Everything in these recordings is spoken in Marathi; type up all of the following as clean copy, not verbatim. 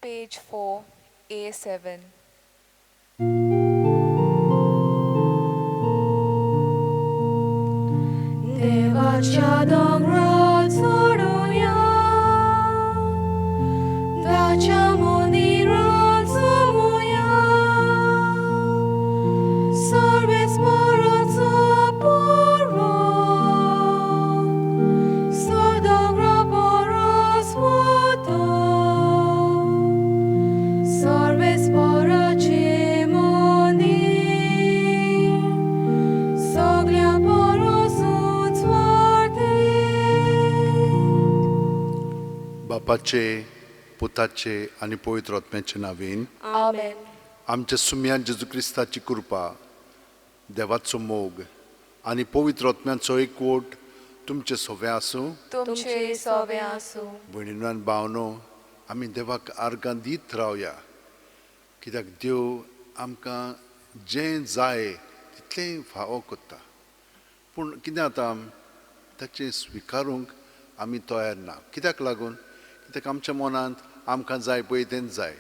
page 4, A7. देवाच्या दोंगरात चढूया, ताच्या मंदिरात जमुया, सर्वेस्पराचो पर्वत, दोंगरा परस वता, सर्वेस्पराचें मंदिर सगळ्या परस उंच बापाचे पुताचे आणि पवित्र आत्म्याचे नावेन Amen. आमच्या सुम्या जेजू क्रिस्ताची कृपा, देवाचो मोग आणि पवित्र आत्म्याचो एकवट तुमचे सगळे आसूं. तुमचे सवे आसूं. भयणीनो आनी भावनो, आमी देवाक आर्गां दीत रावया, कित्याक देव आमकां जें जाय तितलें फावो करता. पूण कितें जाता, ताचें स्विकारूंक आमी तयार ना. कित्याक लागून? कित्याक आमच्या मनांत आमकां जाय पळय तें जाय.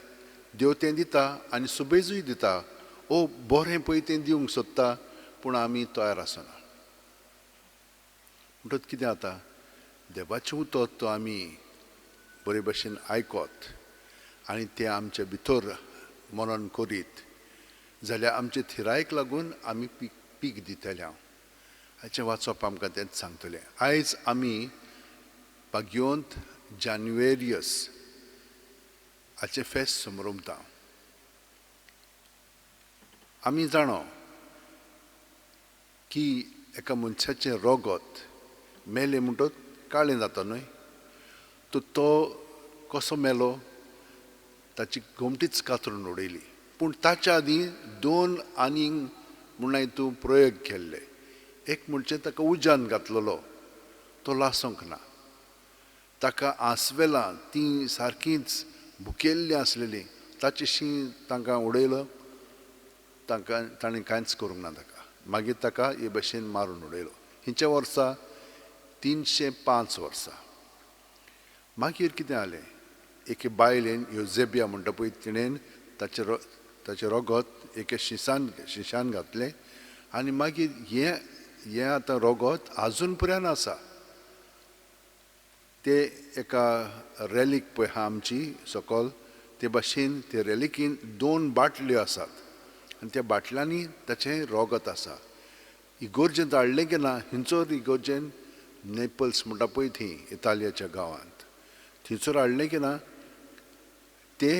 देव तें दिता आनी सुबेजूय दिता. बरें पळय तें दिवंक सोदता, पूण आमी तयार आसना. म्हणटच कितें जाता, देवाचें उतर तो आमी बरे भशेन आयकत आनी तें आमचे भितर मनन करीत जाल्यार आमचे थिरायेक लागून आमी पीक दितले. हाचें वाचप आमकां तेंच सांगतलें. आयज आमी पाग्योंत जान्युएरियस हाचें फेस्त समरमता. आमी जाणो की एका मनशाचें रोगत मेलें म्हणटच काळें जाता न्हय. तो कसो मेलो, ताची घोमटीच कातरून उडयली. पूण ताच्या आदीं 2 आनीक म्हूण हातूंत प्रयोग केल्ले. एक म्हणजे ताका उज्यान घातलेलो, तो लासोंक ना. ताका आंसवेलां तीं सारकींच भुकेल्लीं आसलेलीं, ताचें शीं तांकां उडयलो. ताणें कांयच करूंक ना ताका. मागीर ताका हे भशेन मारून उडयलो. हिंच्या वर्सा 305 वर्सां. मागीर कितें जालें, एके बायलेन योझेबिया म्हणटा पळय तिणेन ताचें रोगत एके शिशान घातलें. आनी मागीर हें आतां रोगत आजून पर्यंत आसा. ते एका रॅलीक पळय आहा आमची सकयल, ते भाशेन ते रॅलिकीन 2 बाटल्यो आसात आनी त्या बाटल्यांनी ताचें रोगत आसा. इगोर्जेंत हाडलें की ना, हिंचोर इगोर्जेन नेपल्स म्हणटा पळय थंय इतालियाच्या गांवांत, थंयसर हाडलें की ना, तें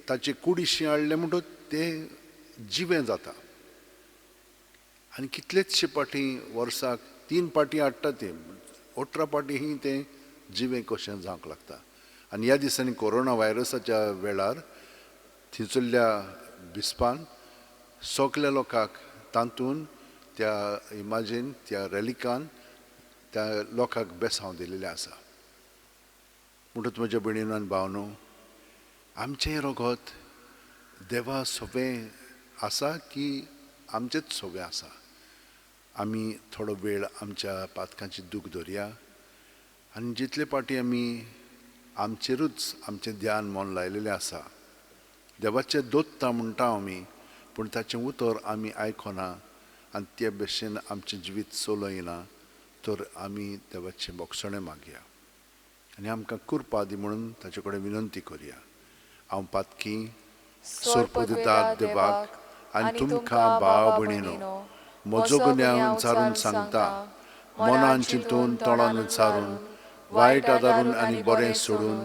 ताचे कुडीशीं हाडलें म्हणटच तें जिवें जाता. आनी कितलेचशे पाटी वर्साक 3 पाटी हाडटा तें, 18 पाटी ही तें जिवें कशें जावंक लागता. आनी ह्या दिसांनी कोरोना व्हायरसाच्या वेळार थंयसरल्या बिस्पान सगल्या लोकांक तातूंत त्या इमाजीन त्या रॅलिकान त्या लोकांक बेसांव दिलेलें आसा. म्हणटच म्हज्या भयणीनो आनी भावनो, आमचें रोगत देवा सोबें आसा की आमचेंच सोबें आसा? आमी थोडो वेळ आमच्या पातकांची दूख धरया आनी जितले पाटी आमी आमचेरूच आमचें ध्यान मन लायलेलें आसा. देवाचें दोत्ता म्हणटा आमी, पूण ताचें उतर आमी आयकना आनी ते भशेन आमचें जिवीत चलयना, तर आमी देवाचें बोगसणें मागया आनी आमकां कृपा दी म्हणून ताचे कडेन विनंती करया. हांव पातकी सोर्प दितात देवाक आनी तुमकां भाव भयणीनो, म्हजो गुन्यांव विचारून सांगता, मनान चिंतून तोंडान विचारून, वायट आदारून आनी बरें सोडून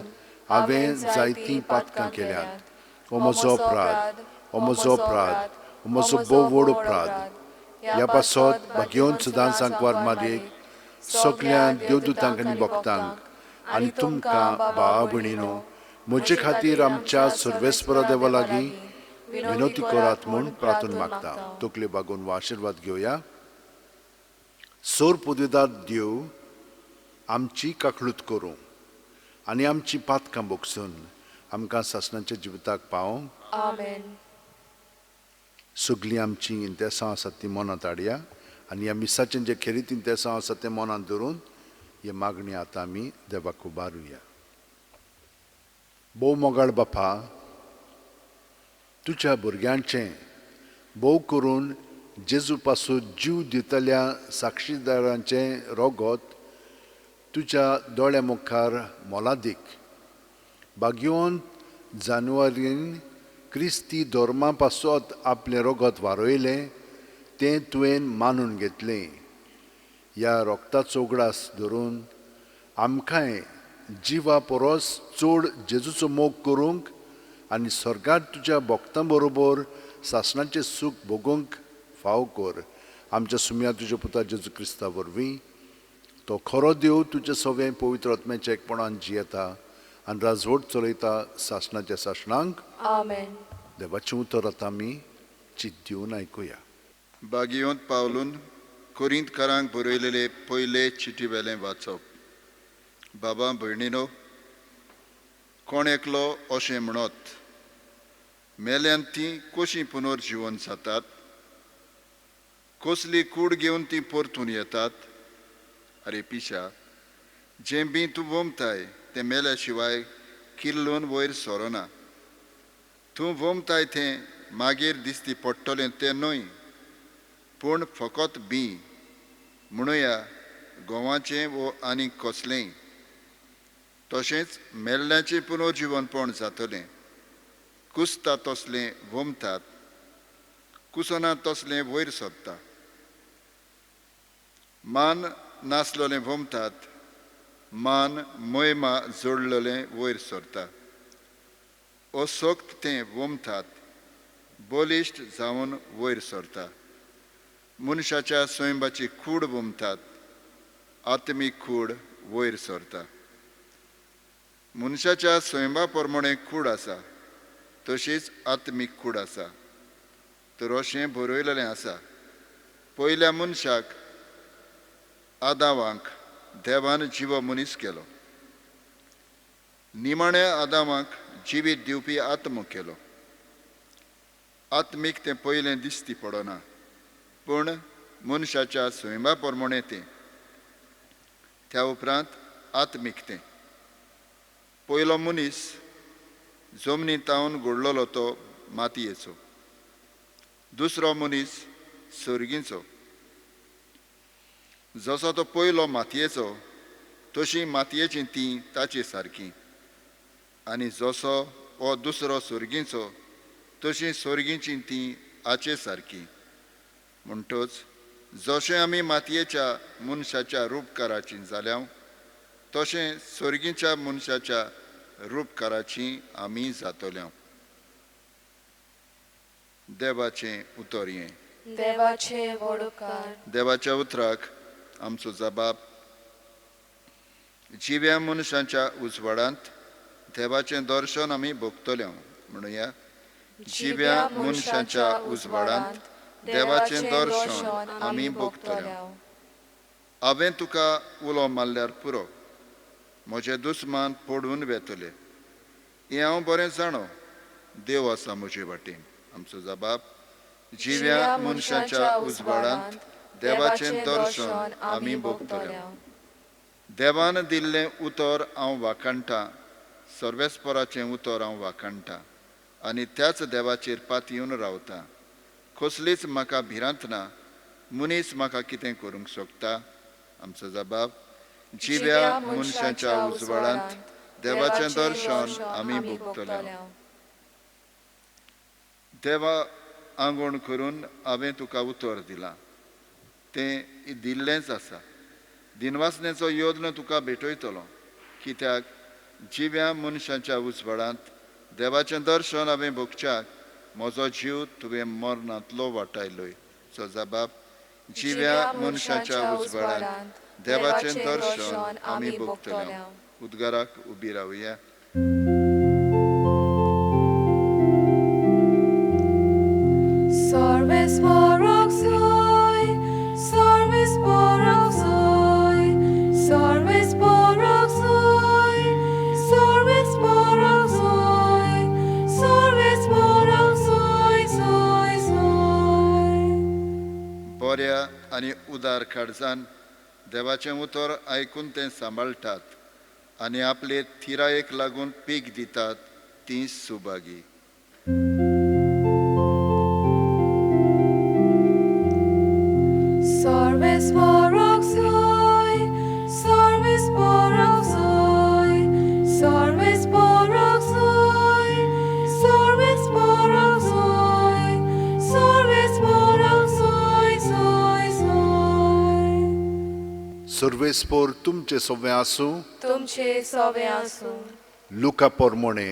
हांवें जायतीं पातकां केल्यात. हो म्हजो अपराध, हो म्हजो अपराध, हो म्हजो भोव व्हड अपराध. ह्या पासत भाग्योन सुदां सांकवार मारयेक, सगल्या देवदूतांक आनी भक्तांक आनी तुमकां भाव भयणीनो, म्हजे खातीर आमच्या सर्वेस्परा देवा लागीं विनोती करात म्हूण प्रार्थना मागता. तकले बागोवन हो आशिर्वाद घेवया. सोर पुदिदाद देव आमची काकळूत करूं आनी आमची पातकां बोगसून आमकां सासणाच्या जिविताक पावोवंक. Amen. सगलीं आमची इंतेसां आसात तीं मनांत हाडया आनी ह्या मिसाचें जें खेरीत इंतेसां आसा तें मनांत धरून ही मागणी आतां आमी देवाक उबारुया. भोव मोगाळ बापा, तुज्या भुरग्यांचें भोव करून जेजू पासून जीव दितल्या साक्षीदारांचें रोगत तुज्या दोळ्या मुखार मोलादीक बागयोन जानेवारीन क्रिस्ती धोर्मा पासत आपलें रोगत वारोयलें तें तुवें मानून घेतलें. ह्या रोगताचो उगडास धरून आमकांय जिवा परस चड जेजूचो मोग करूंक आनी स्वर्गांत तुज्या भक्तां बरोबर सासणाचें सूख भोगूंक फाव कर. आमच्या सुम्या तुज्या पुता जेजू क्रिस्ता वरवीं तो खरो देव तुजें सगळें पवित्र आत्म्याच्या एकपणान जियेता आनी राजवट चलयता सासणाच्या सासणांक. Amen. देवाचें उतर आतां आमी चित दिवन आयकुया. बागयोंत पावलून कोरिंतकारांक बरयलेले पयले चिटी वेलें वाचप. बाबा भयणीनो, कोण एकलो अशें म्हणत, मेल्यांत तीं कशीं पुनर्जीवन जातात, कसली कूड घेवन तीं परतून येतात. अरे पिशा, जें बी तूं वोमताय तें मेल्या शिवाय किल्लून वयर सरोना. तूं वोमताय तें मागीर दिसती पडटलें तें न्हय, पूण फकत बी म्हणुया गोवाचें वो आनी कसलेंय. तशेंच मेल्ल्याचें पुनर्जीवनपण जातलें. कुसता तसलें वोमतात, कुसना तसलें वयर सरता. मान नासलोलें वोमतात, मान मोयमा जोडलोलें वयर सरता. असोक्त तें वोमतात, बलिश्ट जावन वयर सरता. मनशाच्या स्वयंबाची कूड वोमतात, आत्मीक कूड वयर सरता. मनशाच्या स्वयंबा प्रमाणे कूड आसा, तशीच आत्मीक कूड आसा. तर अशें बरयलेलें आसा, पयल्या मनशाक आदामाक देवान जिवो मनीस केलो. निमाण्या आदामाक जिवीत दिवपी आत्म केलो. आत्मीक तें पयलें दिसती पडना, पूण मनशाच्या स्वयंबा प्रमाणे तें. त्या उपरांत आत्मीक तें. पयलो मनीस जमनींतावन घडलोलो तो मातयेचो. दुसरो मनीस सर्गीचो. जसो तो पयलो मातयेचो, तशी मातयेची ती ताचे सारकी. आनी जसो हो दुसरो सर्गीचो, तशी सर्गीची ती हाचे सारकी. म्हणटच जशें आमी मातयेच्या मनशाच्या रूपकाराची जाल्या, तशें सर्गीच्या मनशाच्या रूपकाराची आमी जातल्यो. देवाचें उतर हें. देवाचे वडकार. देवाच्या उतराक आमचो जबाब. जिव्या मनशाच्या उजवाडांत देवाचें दर्शन आमी भोगतल्यो. म्हणुया, जिव्या मनशाच्या उजवाडांत देवाचें दर्शन आमी भोगतल्यो. हांवें तुका उलो मारल्यार पुरो, म्हजे दुस्मान पडून वेतले. हें हांव बरें जाणो, देव आसा म्हजे वाटेन. आमचो जबाब. जिव्या मनशाच्या उजवाडांत देवाचें दर्शन आमी भोगतल्यो. देवान दिल्लें उतर हांव वाखाणटां, सर्वेस्पराचें उतर हांव वाखाणटां, आनी त्याच देवाचेर पातयेवन रावतां. कसलीच म्हाका भिरांत ना. मनीस म्हाका कितें करूंक शकता. आमचो जबाब. जिव्या मनशाच्या उजवाडांत देवाचें दर्शन आमी भोगतल्यो. देवा आंगवण करून हांवें तुका उतर दिलां. तें दिल्लेंच आसा. दिनवासनेचो योद्न तुका भेटयतलो, कित्याक जिव्या मनशाच्या उजवाडांत देवाचें दर्शन हांवें भोगच्याक म्हजो जीव तुवें मरणांतलो वाटायलोय. चो जबाब. जिव्या मनशाच्या उजवाडांत देवाचें दर्शन आमी भोगतल्यो. उद्गाराक उबी रावया. सर्वेस्पराक सोय, सर्वेस्पराक सोय, सर्वेस्पराक सोय, सर्वेस्पराक सोय, सर्वेस्पराक सोय, सोय, सोय. बऱ्या आनी उदार काळजान देवाचें उतर आयकून तें सांबाळटात आनी आपले थिरायेक लागून पीक दितात, तीं सुभागी. सर्वेस्पोर तुमचे सवे आसूं तुमचे सवे आसूं लुका पोरमोणे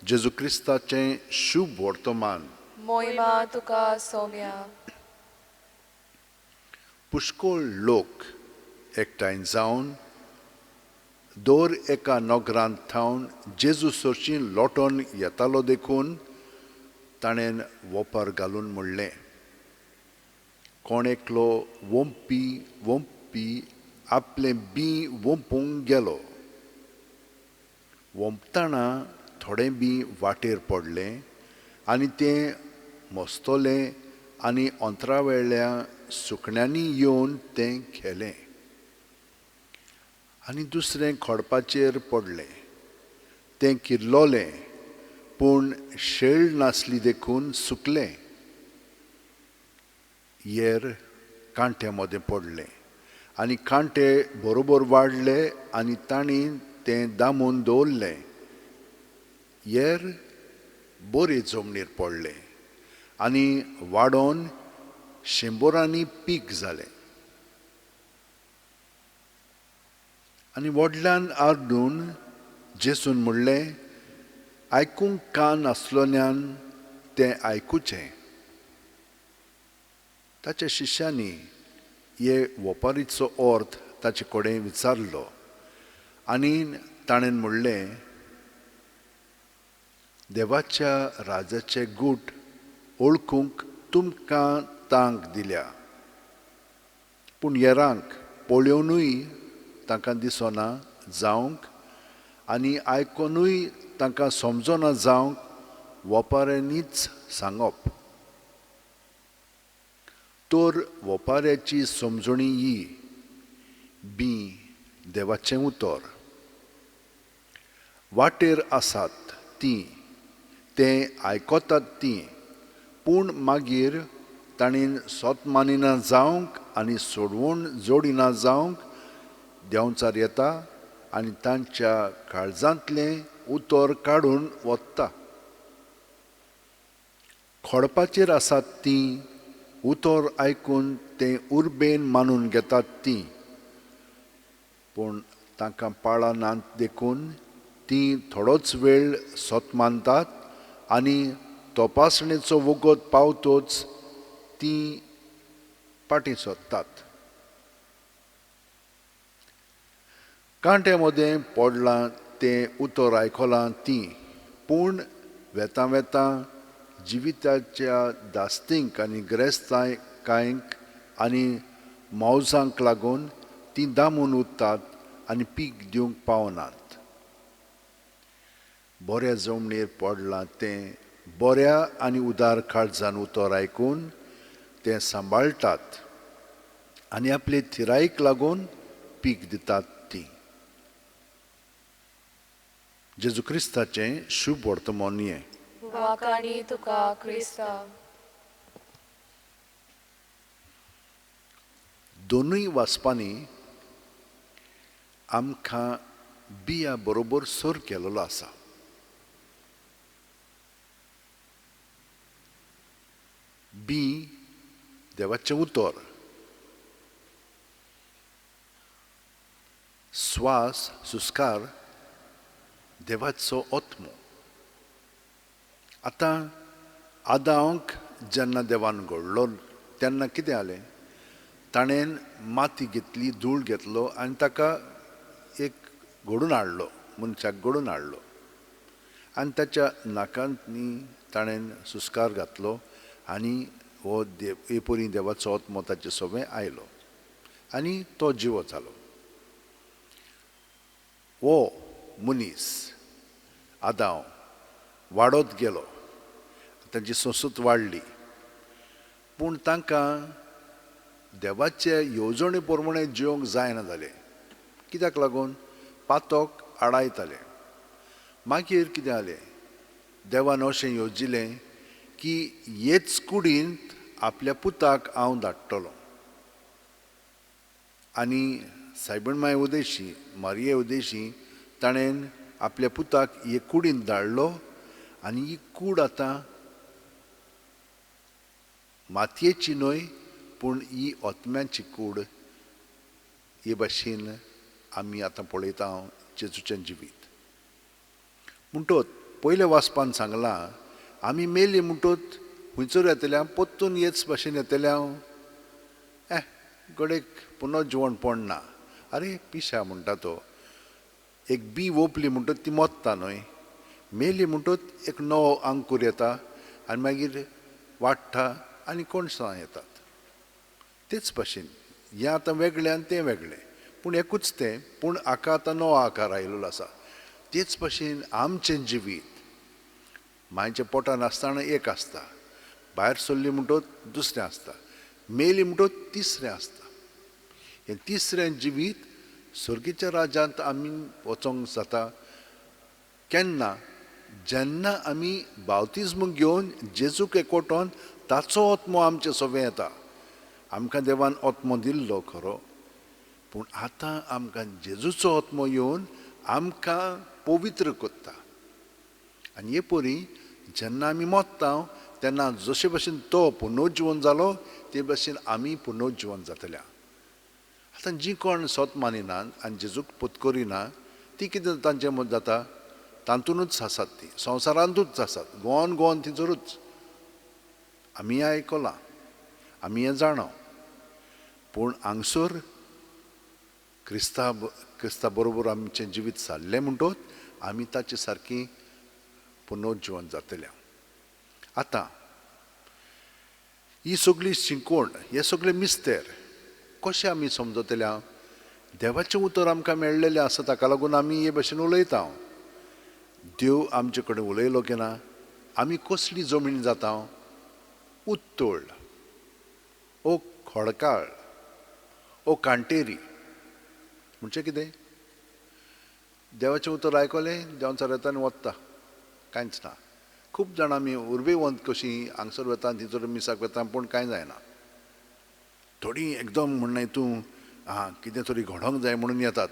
जेजू क्रिस्ताचें शुभ वर्तमान मोहिमा तुका सौम्या पुष्कळ लोक एकठांय जावन दर एका नगरांत थावन जेजू सोरशीं लोटोन येतालो देखून ताणें वोपार घालून म्हणलें, कोण एकलो वोंपी आपलें बी वोंपूंक गेलो. वोंपतना थोडें बी वाटेर पडलें आनी तें मस्तोलें आनी अंतरावेल्या सुकण्यांनी येवन तें खेलें. आनी दुसरें खडपाचेर पडलें. तें किल्लोलें पूण शेळ नासली देखून सुकलें. येर कांट्या मदें पडलें आनी कांटे बरोबर वाडले आनी तांणी तें दामून दवरलें. येर बरे जमनीर पडलें आनी वाडोवन 100 पीक जालें. आनी व्हडल्यान आर्डून जेसून म्हणलें, आयकूंक कान आसलोल्यान तें आयकुचें. ताच्या शिश्यांनी हे वोपारीचो अर्थ ताचे कडेन विचारलो आनी ताणें म्हणलें, देवाच्या राजाचे गूट ओळखूंक तुमकां तांक दिल्या. पूण येरांक पळोवनूय तांकां दिसना जावंक आनी आयकोनूय तांकां समजना जावंक वोपाऱ्यांनीच सांगप. तर वोपाऱ्याची समजणी ही बी देवाचें उतर. वाटेर आसात तीं, तें आयकोतात तीं, पूण मागीर तांणीन सोत मानिना जावंक आनी सोडवून जोडिना जावंक देंवचार येता आनी तांच्या काळजांतलें उतर काडून वता. खडपाचेर आसात तीं, उतर आयकून तें उर्बेन मानून घेतात तीं, पूण तांकां पाळा नात देखून तीं थोडोच वेळ सोत मानतात आनी तपासणेचो वगत पावतोच तीं पाटी सोदतात. कांट्या मदें पडलां तें उतर आयकलां तीं, पूण वेता वेता जिविताच्या दास्तींक आनी गिरेस्तायकांक आनी मौजांक लागून तीं दामून उरतात आनी पीक दिवंक पावनात. बऱ्या जमनीर पडलां तें बऱ्या आनी उदार काळजान उतर आयकून तें सांबाळटात आनी आपले थिरायेक लागून पीक दितात तीं. जेजू क्रिस्ताचें शुभ वर्तमान हें. वाकाणी तुका क्रिस्ता. दोनूय वाचपांनी आमकां बिया बरोबर सर केलेलो आसा. बी देवाचें उतर. स्वास सुस्कार देवाचो आत्मो. आतां आदांक जेन्ना देवान घडलो तेन्ना कितें जालें? ताणें माती घेतली, धूळ घेतलो आनी ताका एक घडून हाडलो, मनशाक घडून हाडलो आनी ताच्या नाकांनी ताणें सुस्कार घातलो आनी हो एपुरी देवाचो आत्मो ताचे सवें आयलो आनी तो जिवो जालो. हो मनीस आदांव वाडत गेलो, तांची संसूत वाडली, पूण तांकां देवाचे येवजणे प्रमाणे जिवंक जायना जालें. कित्याक लागून? पातोक आडायताले. मागीर कितें जालें? देवान अशें येवजिलें की हेच कुडींत आपल्या पुताक हांव धाडटलो. आनी सायबणमाय उदेशी, मारये उदेशी ताणें आपल्या पुताक हे कुडींत धाडलो आनी ही कूड आतां मातयेची न्हय पूण ही आत्म्याची कूड हे भाशेन आमी आतां पळयता जेजूचें जिवीत. म्हणटोच पयल्या वाचपान सांगलां आमी मेली म्हणटोच खंयसर येतल्या पोत्तून हेच भाशेन येतल्या गडेक पुनर्जिवण पडना. अरे पिशा म्हणटा तो, एक बी ओपली म्हणटोच ती मोत्ता न्हय, मेली म्हणटोच एक नवो अंकूर येता आनी मागीर वाडटा आनी कोणसां येतात. तेच भाशेन हें आतां वेगळें आनी तें वेगळें, पूण एकूच तें, पूण हाका आतां नवो आकार आयिल्लो आसा. तेच भाशेन आमचें जिवीत मायच्या पोटान आसतना एक आसता, भायर सरली म्हणटोच दुसरें आसता, मेली म्हणटोच तिसरें आसता. हें तिसरें जिवीत सुर्गेच्या राज्यांत आमी वचोंक जाता केन्ना, जेन्ना आमी बावतिजम घेवन जेजूक एकवटोन ताचो आत्मो आमचे सोबे येता. आमकां देवान आत्मो दिल्लो खरो, पूण आतां आमकां जेजूचो आत्मो येवन आमकां पवित्र करता. आनी हे परी जेन्ना आमी मोत्ता तेन्ना जशे भशेन तो पुनर्जिवन जालो ते भशेन आमी पुनर्जिवन जातल्या. आतां जीं कोण सोत मानिनात आनी जेजूक पत्करिना ती कितें तांचें मत जाता, तातूंतच आसात, ती संवसारांतूच आसात, गोवन थिंचरूच. आमी आयकलां, आमी हें जाणा, पूण हांगसर क्रिस्ता बरोबर आमचें जिवीत सारलें म्हणटोच आमी ताचे सारकी पुनर्जिवन जातल्या. आतां ही सगळी शिकवण, हे सगळे मिस्तेर कशें आमी समजतल्या? देवाचें उतर आमकां मेळ्ळेलें आसा, ताका लागून आमी हे भशेन उलयता. देव आमचे कडेन उलयलो की ना, आमी कसली जमीन जाता? उत्तोळ, ओ खडकाळ, ओ कांटेरी. म्हणजे कितें? देवाचें उतर आयकलें, देंवचार येता आनी वता, कांयच ना. खूब जाणां आमी उर्बेवंत कशीं हांगसर वता थंयसर मिसाक वता, पूण कांय जायना. थोडीं एकदम म्हणना तूं कितें तरी घडोंक जाय म्हणून येतात,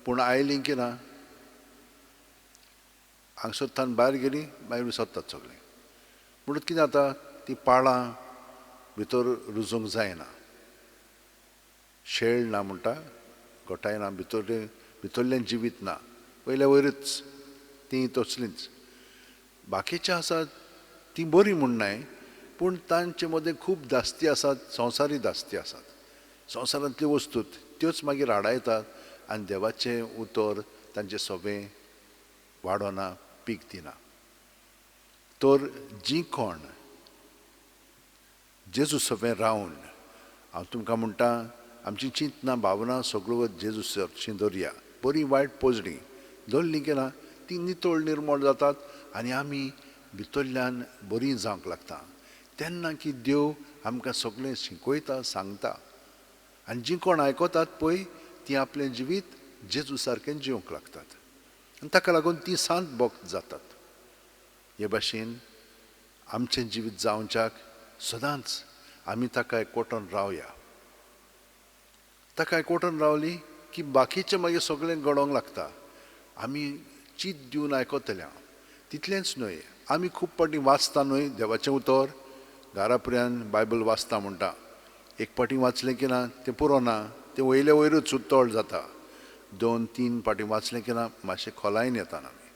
पूण आयलीं की ना, हांगसर थान भायर गेलीं मागीर विसरतात सगळें. म्हणून कितें जाता, तीं पाळां भितर रुजूंक जायना. शेळ ना म्हणटा, गोठाय ना, भितरलें जिवीत ना, वयल्या वयरच तीं तसलींच. बाकीचीं आसात तीं बरीं म्हणनाय, पूण तांचे मदें खूब दास्ती आसात, संवसारी दास्ती आसात. संवसारांतल्यो वस्तू त्योच मागीर आडायतात आनी देवाचें उतर तांचें सोबें वाडोना, पीक दिना. तर जीं कोण जेजू सोबें रावन, हांव तुमकां म्हणटा, आमची चिंतना भावना सगळ्यो जेजू सरचीं दवरया. बरी वायट पोजडी दवरलीं की ना, ती नितळ निर्मळ जातात आनी आमी भितरल्यान बरीं जावंक लागता. तेन्ना की देव आमकां सगळें शिकयता, सांगता. आनी जीं कोण आयकतात पळय, तीं आपलें जिवीत जेजू सारकें जिवंक लागतात. आनी ताका लागून तीं सांत भक्त जातात. हे भाशेन आमचें जिवीत जावच्याक सदांच आमी ताका एकवटून रावया. ताका एकवटून रावलीं की बाकीचें मागीर सगळें घडोवंक लागता. आमी चीत दिवन आयकतल्या. तितलेंच न्हय, आमी खूब पाटी वाचता न्हय देवाचें उतर, घरापर्यंत बायबल वाचता म्हणटा. एक पाटी वाचलें की ना तें पुरो ना, तें वयले वयरूच उतोळ जाता. 2-3 पाटी वाचलें की ना मातशें खोलायन येता आमी.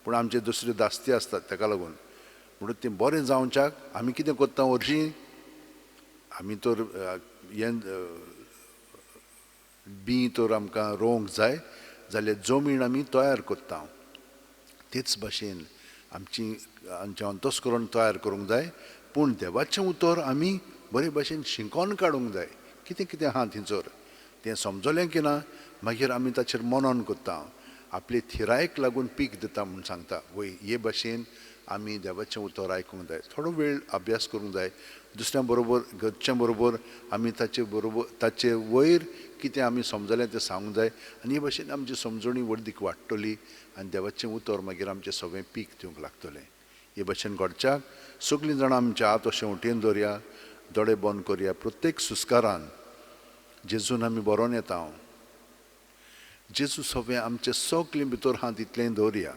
पूण आमचे दुसरे दास्ती आसतात ताका लागून. म्हणून तें बरें जावच्याक आमी कितें करता हरशीं, आमी तर हें बी तर आमकां रोवंक जाय जाल्यार जमीन आमी तयार करता. तेच भाशेन आमचें अंतस्करण तयार करूंक जाय, पूण देवाचें उतर आमी बरे भशेन शिकोवन काडूंक जाय. कितें कितें आहा थंयसर तें समजलें की ना, मागीर आमी ताचेर मनन करता. आपले थिरायेक लागून पीक दिता म्हूण सांगता. वय हे भाशेन आमी देवाचें उतर आयकूंक जाय, थोडो वेळ अभ्यास करूंक जाय. दुसऱ्या बरोबर, घरच्या बरोबर आमी ताचे वयर कितें आमी समजलें तें सांगूंक जाय. आनी हे भाशेन आमची समजणी व्हडीक वाडटली आनी देवाचें उतर मागीर आमचें सगळें पीक दिवंक लागतलें. हे भाशेन घडच्याक सगळीं जाणां आमच्या हात अशें वटेन दवरया, दोळे बंद करया. प्रत्येक सुस्कारान जेजून आमी बरोवन येता. जेजू सगळें आमचें सगळें भितर हात इतलें दवरया.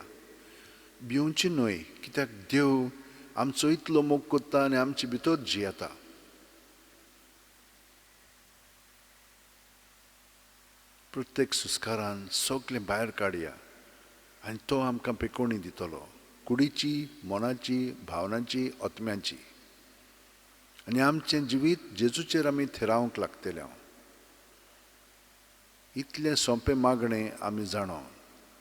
भिवची न्हय, कित्याक देव आमचो इतलो मोग करता आनी आमचे भितर जियेता. प्रत्येक सुस्कारान सगळें भायर काडया आनी तो आमकां पेकोवणी दितलो, कुडीची, मनाची, भावनांची, आत्म्यांची. आनी आमचें जिवीत जेजूचेर आमी थेरावंक लागतले. इतलें सोंपें मागणें आमी जाणो.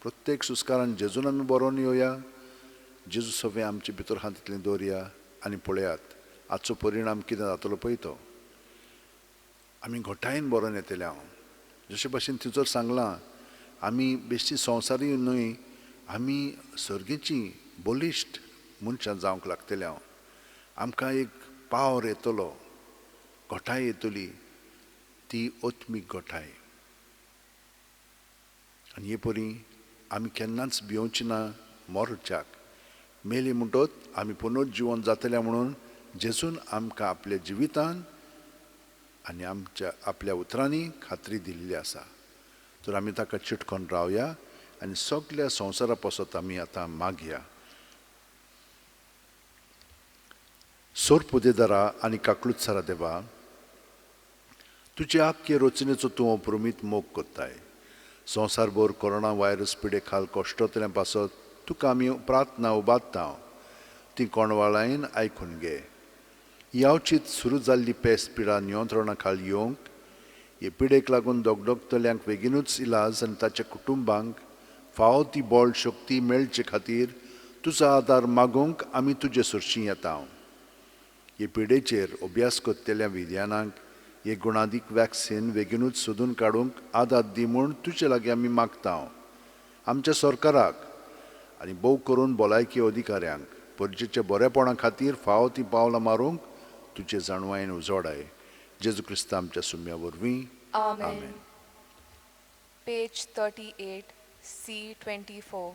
प्रत्येक सुस्कारान जेजून आमी बरोवन येवया, जेजू सगळें आमचे भितर आहा तितलें दवरया आनी पळयात हाचो परिणाम कितें जातलो पळय तो. आमी घोटायेन बरोवन येतले. जशे भाशेन तिजोर सांगलां, आमी बेश्टी संवसारी न्हय, आमी सर्गेची बलिश्ट मनशां जावंक लागतले. आमकां एक पावर येतलो, घोटाय येतली, ती ओत्मीक घोटाय. आनी हे परी आमी केन्नाच भिवची ना मरच्याक. मेली म्हणटोच आमी पुनर्जीवन जातले म्हणून जेजून आमकां आपल्या जिवितान आनी आमच्या आपल्या उतरांनी खात्री दिल्ली आसा. तर आमी ताका चिटकोन रावया आनी सगळ्या संवसारा पासत आमी आतां मागया. सोर पुदेदारा आनी काकलुत्सारा देवा, तुजे आख्खे रचनेचो तूं अप्रमीत मोग कोत्ताय. संवसारभर कोरोना व्हायरस पिडे खाल कश्टतल्या पासत तुका आमी प्रार्थना उबारता, ती कोणवाळायेन आयकून घे. यावचीत सुरू जाल्ली पेस्त पिडा नियंत्रणा खाल येवंक, हे पिडेक लागून दोगदोगतल्यांक बेगीनूच इलाज आनी ताच्या कुटुंबांक फावो ती बळ शक्ती मेळचे खातीर तुजो आदार मागूंक आमी तुजे सुरशीं येता. हे पिडेचेर अभ्यास करतल्या विज्ञानांक हे गुणादीक वॅक्सीन बेगीनूच सोदून काडूंक आदार दी म्हूण तुजे लागीं आमी मागता. आमच्या सरकाराक आनी भोव करून भलायकी अधिकाऱ्यांक परजेच्या बरेपणा खातीर फावो ती पावलां मारूंक तुजे जाणवायेन उजवाडाय. जेजू क्रिस्त आमच्या सुम्या वरवीं. Amen. Page 38, C 24.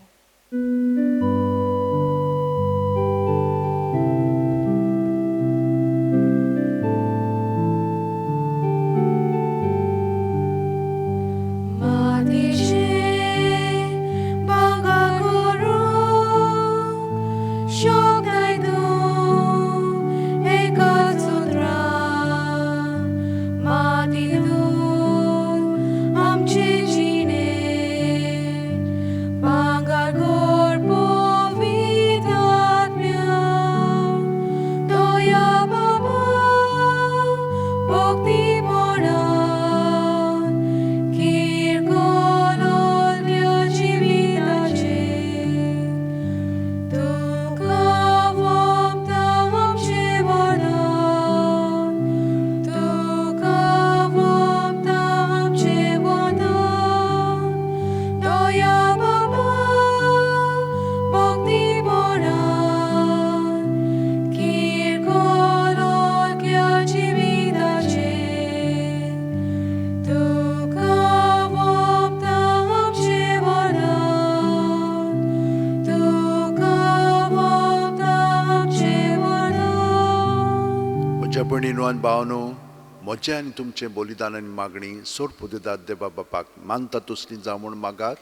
भयणीनो आनी भावनो, म्हजें आनी तुमचें बलिदान आनी मागणी सोड पुदेदार देवा बापाक मानता तसली जावं म्हूण मागात.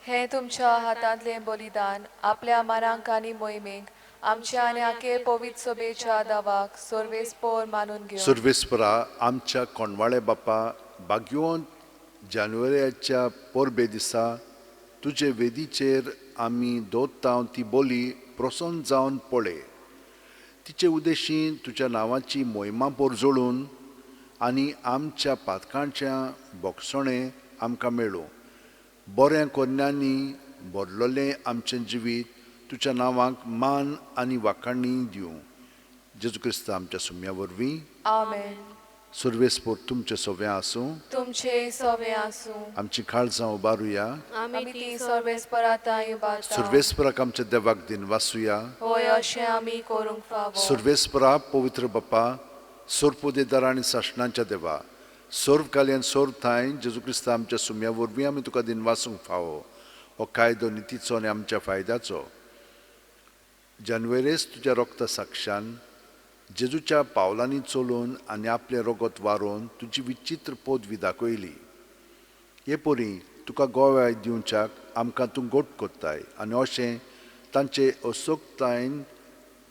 हे तुमच्या हातांतलें बलिदान आपल्या मानांक आनी मोहिमेक आमच्या आनी आखे पवित्र सभेच्या दावाक सर्वेस्पर मानून घेवन सर्वेस्परा आमच्या कोणवाळे बापा, भाग्यवंत जानेवारीच्या परबे दिसा तुजे वेदीचेर आमी दवरता ती बोली प्रसन्न जावन पळय. तिचे उद्देशीं तुज्या नांवाची मोहिमा परजोळून आनी आमच्या पातकांच्या बोगसणें आमकां मेळूं. बऱ्या कोन्यांनी भरलोलें आमचें जिवीत तुज्या नांवाक मान आनी वाखाणणी दिवं. जेजू क्रिस्त आमच्या सुम्या वरवीं. आमेन. सर्वेस्पर तुमचे सोवें आसूं. तुमचे सवे आसूं. आमची काळजां उबारुया. आमी ती सर्वेस्पराताय उबारता. सर्वेस्पराक आमच्या देवाक दिन वासुया. होय अशें आमी करूंक फावो. सर्वेस्परा पवित्र बापा, सोरपुदेदार आनी सासणांच्या देवा, सोर्वकाल्यान सोर्व थाय जेजू क्रिस्त आमच्या सुम्या वरवीं आमी तुका दिन वासूंक फावो. हो कायदो नितीचो आनी आमच्या फायद्याचो. जानवेरेस तुज्या रोगता साक्षान जेजूच्या पावलांनी चलून आनी आपले रगत वारून तुजी विचित्र पदवी दाखयली. हे परी तुका गोवाय दिवच्याक आमकां तूं गोट कोत्ताय आनी अशें तांचे असोक्तायेन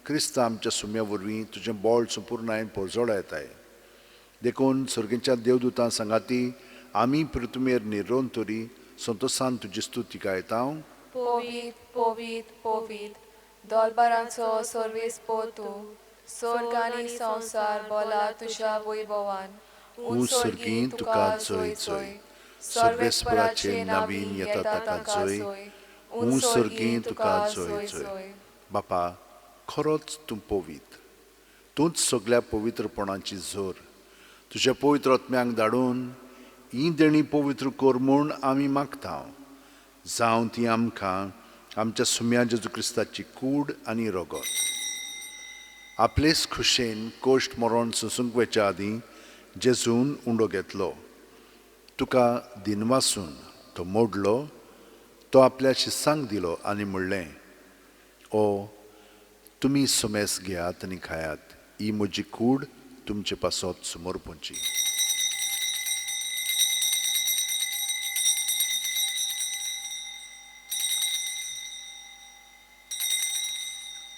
क्रिस्त आमच्या सुम्या वरवीं तुजें बोळ संपूर्णायेन परजोळा येताय. देखून सर्गेच्या देवदूतां सांगाती आमी पृथ्वीर निरोवन तरी संतोषान तुजी स्तुती गायतां. पोवीत पोवीत पोवीत दोलबारांचो सर्वेस्पो तूं स्वर्ग आनी संवसार बोला तुज्या वैभवान उत्सर्गीं तुका जोय जोय. सर्वेस्पराचे नवीन येता ताका जोय. उत्सर्गीं तुका जोय जोय. बापा, खरोच तूं पवित्र. तूंच सगळ्या पवित्रपणाची जोर. तुज्या पवित्र आत्म्यांक धाडून ही देणी पवित्र कर म्हूण आमी मागता. जावं ती आमकां आमच्या सुम्या जेजू क्रिस्ताची कूड आनी रगत. आपलेच खुशेन कोश्ट मरण सोंसूंक वयच्या आदीं जेजून उंडो घेतलो. तुका दिनवासून तो मोडलो. तो आपल्या शिसांक दिलो आनी म्हणलें, ओ तुमी सुमेस घेयात आनी खायात. ही म्हजी कूड तुमचे पासत समर्पणची.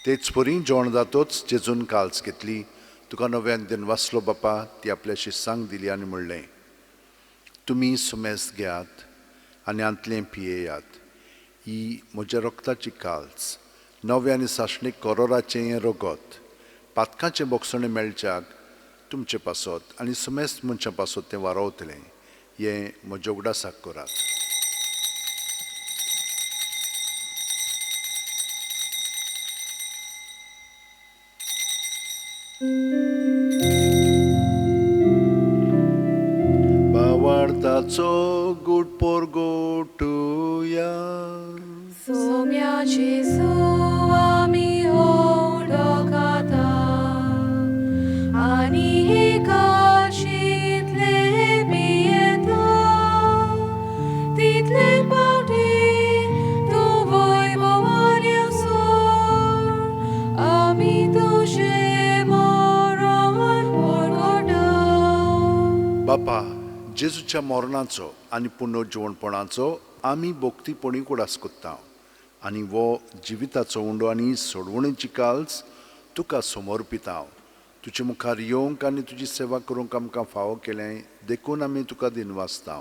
तेच परी जेवण जातोच जेजून काल्स घेतली. तुका नव्यान दिनवासलो बापा ती आपल्या शिसांक दिली आनी म्हणलें, तुमी सुमेस घेयात आनी आंतलें पियेयात. ही म्हज्या रक्ताची काल्स, नवे आनी सासणीक करोराचें रगत, पातकाचें बोगसणें मेळच्याक तुमचे पासत आनी सुमेस्त मनशां पासत तें वारोवतलें. हें म्हज्या उगडासाक करात. भावार्थाचो गूट पोरगोटुया. सोम्या जेजू आमी ओळखता आनी एकाचीतले पियेता. तितले पावटी तूं वैभवान येवसोर आमी तुजें मरण परगटा. बापा, जेजूच्या मरणाचो आनी पुनर्जीवणपणाचो आमी भोक्तीपणीक उडास कोत्ता आनी वो जिविताचो उंडो आनी सोडवणेची काल्स तुका समर्पिता. तुजे मुखार येवंक आनी तुजी सेवा करूंक आमकां फावो केलें देखून आमी तुका दिनवासता.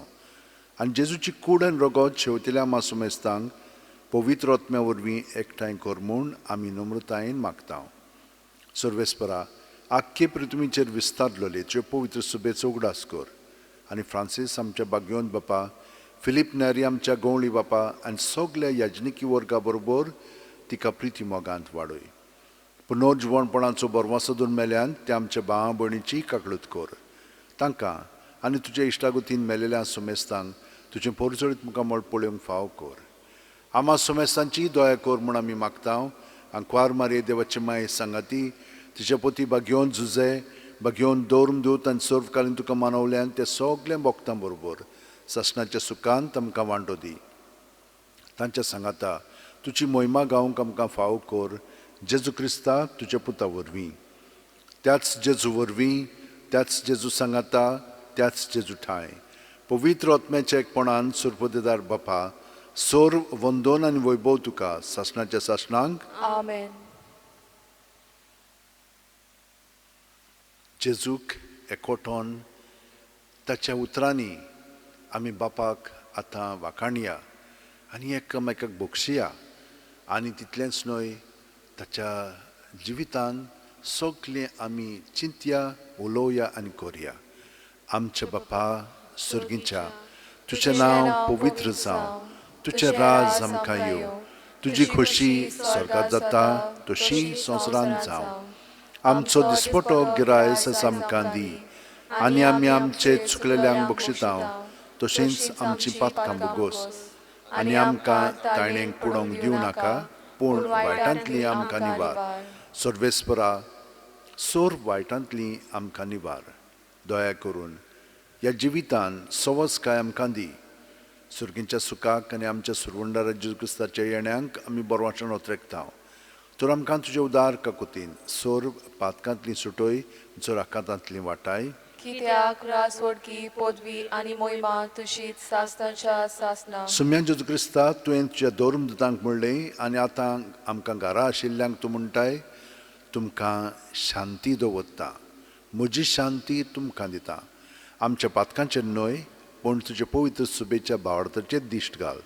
आनी जेजूची कूड आनी रगत शेवतेल्या मासुमेस्तांक पवित्र आत्म्या वरवीं एकठांय कर म्हूण आमी नम्रतायेन मागता. सर्वेस्परा, आख्खे पृथ्वीचेर विस्तारलेले तुजे पवित्र सुबेचो उगडास कर. आनी फ्रांसीस आमच्या बागयोन बापा, फिलीप नॅरी आमच्या गवळी बापा आनी सगल्या याजनिकी वर्गा बरोबर तिका प्रिती मोगांत वाडय. पुनर्जीवणपणाचो बरवासो दोन मेल्यान ते आमच्या भावा भयणीची काकळूत कर. तांकां आनी तुज्या इश्टागतीन मेलेल्या सुमेस्तांक तुजें परजळीत मुखार मळ पळोवंक फाव कर. आमा सुमेस्तांची दया कर म्हूण आमी मागता. आंकवार मारये देवाची माय सांगाती तिच्या पती बागयोन झुजे बागयोन दौरम दूत आनी सर्व कालीन तुका मानवल्यान ते सगळ्या भक्तां बरोबर ससनाच्या सुखांत आमकां वांटो दी. तांच्या सांगाता तुजी मोहिमा गावंक आमकां फाव कर. जेजू क्रिस्ता तुज्या पुता वरवीं, त्याच जेजू वरवीं, त्याच जेजू सांगाता, त्याच जेजू ठाय पवित्र आत्म्याच्या एकपणान सुरपदेदार बापा, सर्व वंदन आनी वैभव तुका ससनाच्या सासणांक. आमेन. जेजूक एकवटोन ताच्या उतरांनी आमी बापाक आतां वाखाणया आनी एकामेकाक बोगशिया. आनी तितलेंच न्हय, ताच्या जिवितान सगळें आमी चिंतया, उलोवया आनी करया. आमच्या बापा सर्गीच्या, तुजें नांव पवित्र जावं. तुजें राज आमकां येवं. तुजी खोशी स्वर्गांत जाता तशी संवसारांत जावं. आमचो दिसपटो गिरायस आमकां दी आनी आमी आमचे चुकलेल्यांक बक्षिता तशेंच आमची पातकां बोगोस. आनी आमकां तायणेक पडोवंक दिवं नाका, पूण वायटांतली आमकां निवार. सर्वेस्परा, सोर वायटांतली आमकां निवार. दया करून ह्या जिवितान सवस काय आमकां दी. सुर्गींच्या सुखाक आनी आमच्या सुरवंडारा जेजू क्रिस्ताच्या येण्याक आमी बरवाचन ओतरेकता. तर आमकां तुज्या उदार काकुतीन सोर पातकांतली सुटोय, जो राकांतांतली वाटाय. कित्याक रासवडकी पदवी आनी मोहिमा तुशीच सासनाच्या सासना. सुम्या जेजू क्रिस्ता तुवें तुज्या दौरम दुतांक म्हणलें आनी आतां आमकां घरा आशिल्ल्यांक तूं म्हणटाय, तुमकां शांती दवरता, म्हजी शांती तुमकां दिता. आमच्या पातकांचेर न्हय पूण तुजे पवित्र सुबेच्या भावार्थाचेर दिश्ट घाल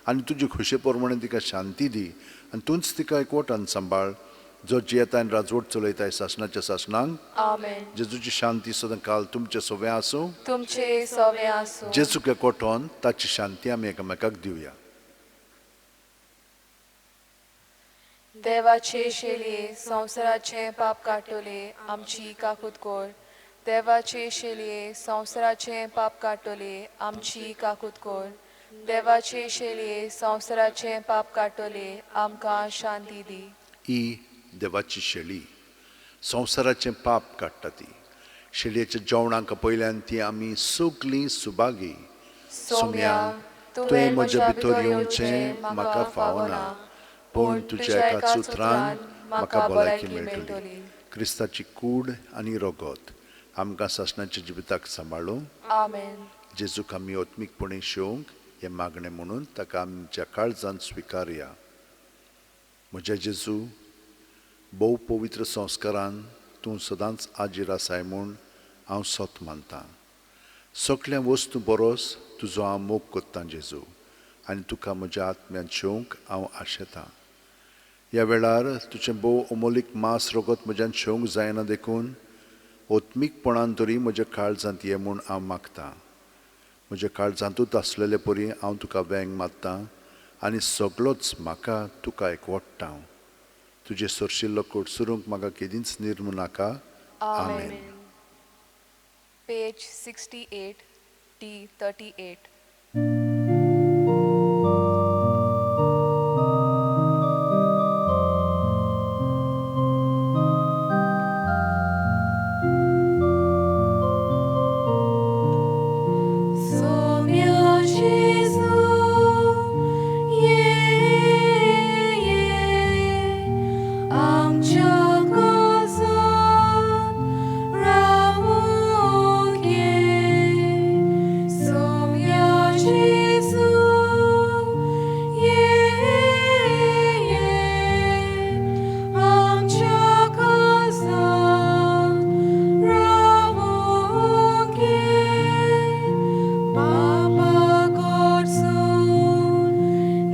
आनी तुजे खुशे प्रमाणे तिका शांती दी आनी तूंच तिका एकवटान सांबाळ जो जियेता आनी राजवट चलयताय शासनाच्या शासनांक आमेन. जेजूची शांती सदां काल तुमचे सोबे आसूं तुमचे सवे आसूं. जेजूक एकवटोन ताची शांती आमी एकामेकाक दिवया. देवाचे शेलये संवसाराचे पाप काटोले आमची काकूत कोर. देवाचे शेलये संवसाराचे पाप काटोले आमची काकूत कोर. देवाचे शेलये संवसाराचे पाप काटोले आमकां शांती दी. ही देवाची शेळी संवसाराचें पाप काडटा ती. शेळयेच्या जेवणाक पयल्यान ती आमी सगलीं सुभागी. सोम्या तुवें म्हज्या भितर येवचें म्हाका फावना पूण तुज्या एकाच उतरान म्हाका भलायकी मेळटली. क्रिस्ताची कूड आनी रगत आमकां शासनाच्या जिविताक सांबाळूं. आमेन. जेजूक आमी ओत्मीकपणी शेवंक हें मागणें म्हणून ताका आमच्या काळजांत स्विकारया. म्हज्या जेजू भोव पवित्र संस्कारान तूं सदांच आजीर आसाय म्हूण हांव सोत मानतां. सगळ्या वस्तू बरोस तुजो हांव मोग कोत्तां जेजू आनी तुका म्हज्या आत्म्यान शेवंक हांव आशेतां. ह्या वेळार तुजें भोव अमोलीक मांस रगत म्हज्यान शेवंक जायना देखून ओत्मीकपणान तरी म्हज्या काळजांत ये म्हूण हांव मागतां. म्हज्या काळजांतूच आसलेले परी हांव तुका वेंग मात्तां आनी सगळोच म्हाका तुका एकवट्टां. तुजे सरशिल्लो कोट सुरूंक म्हाका केदींच निर्म नाका. आमेन. Page 68, D 38. Soumya Jesu, आमच्या काळजांत रावूंक ये. सोम्या जेजू, आमच्या काळजांत रावूंक ये. पापा कडसून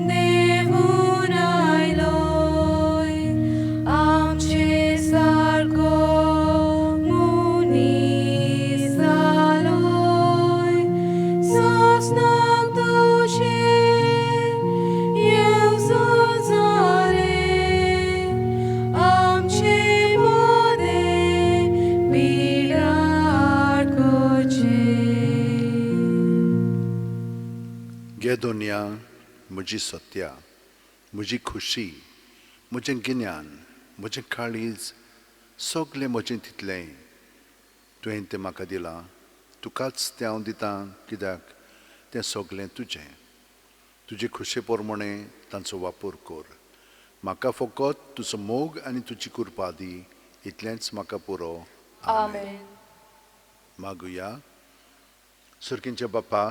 देवून आयलोय आमचे सारको मुनीस जालोय. सोंसनाक तुजे येवजून जाले आमचे मोदें पिडार करचे. गे दोनिया म्हजी सत्या, म्हजी खुशी, म्हजें गिन्यान, म्हजें काळीज, सगलें म्हजें तितलें तुवें तें म्हाका दिलां. तुकाच तें हांव दितां कित्याक तें सगलें तुजें. तुजे खुशे प्रमाणे तांचो वापर कर. म्हाका फकत तुजो मोग आनी तुजी कृपा दी. इतलेंच म्हाका पुरो. आमेन. मागुया. सुरकींचे बापा,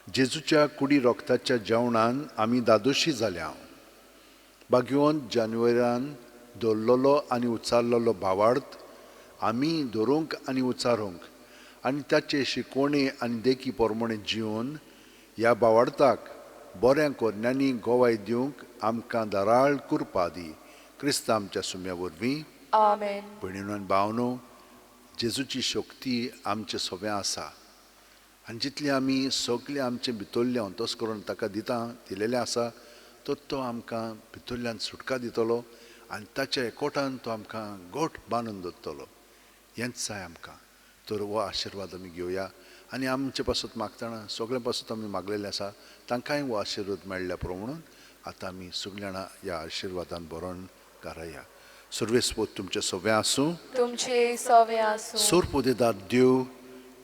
जेजूच्या कुडी रोगताच्या जेवणान आमी दादोशी जाल्या. बागयोन जानेवारीन दवरलेलो आनी उचारलेलो भावार्थ आमी धरूंक आनी उचारूंक आनी ताचे शिकवणी आनी देखी प्रमाणे जिवन ह्या भावार्थाक बऱ्या कोरण्यांनी गोवाय दिवंक आमकां दाराळ कृपा दी. क्रिस्त आमच्या सुम्या वरवीं. आमेन. भयणीनो आनी भावनो, जेजूची शक्ती आमचे सोबे आसा आनी जितली आमी सगळे आमचे भितरले अंतस करून ताका दिलेले आसा तो आमकां भितरल्यान सुटका दितलो आनी ताच्या एकवटान तो आमकां गोठ बांदून दवरतलो. हेंच जाय आमकां. तर हो आशिर्वाद आमी घेवया आनी आमचे पासून मागतना सगळे पासून आमी मागलेले आसा तांकांय हो आशिर्वाद मेळ्ळ्या प्रमाण आतां आमी सगळीं जाणां ह्या आशिर्वादान बरोवन घाराया. सर्वेस्पोत तुमचे सोबे आसूं. तुमचे सवे आसूं. सोरपोदेदार देव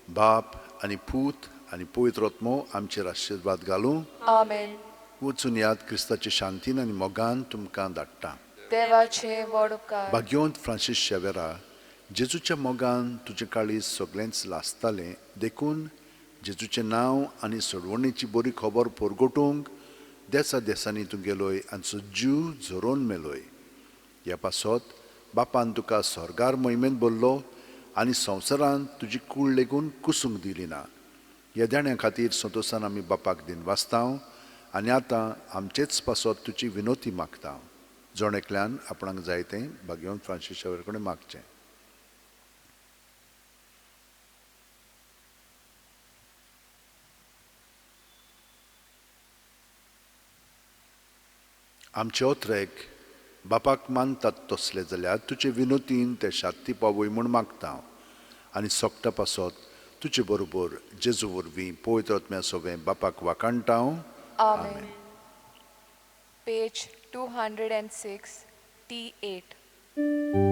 बाप आनी पूत आनी पवित्र आत्मो आमचेर आशिर्वाद घालूं. आमेन. वचून याद क्रिस्ताचे शांतीन आनी मोगान तुमकां धाडटा. देवाचे व्हड उपकार. भाग्यवंत फ्रांसीस शेवेरा, जेजूच्या मोगान तुजें काळीज सगळ्यांच लासतालें देखून जेजूचें नांव आनी सोडवणेची बरी खबर परगटूंक देसा देसांनी तूं गेलोय आनी तुजो जीव झरोवन मेलोय. ह्या पासत बापान तुका स्वर्गार मोहिमेंत भरलो आनी संवसारांत तुजी कूड लेगून कुसूंक दिली ना. येद्याण्या खातीर संतोशान आमी बापाक दिन वाचतांव आनी आतां आमचेच पासत तुजी विनोती मागता जोण एकल्यान आपणाक जाय तें भाग्यवंत फ्रांसिसा कडेन मागचें. आमचे ओत्रेक बापाक मानतात तसले जाल्यार तुजे विनोतीन ते शांती पावय म्हूण मागता आनी सोगता पासत तुजे बरोबर जेजू वरवीं पवित्र आत्म्या सोबें बापाक वाकाणटा. Amen. Page 206, T8.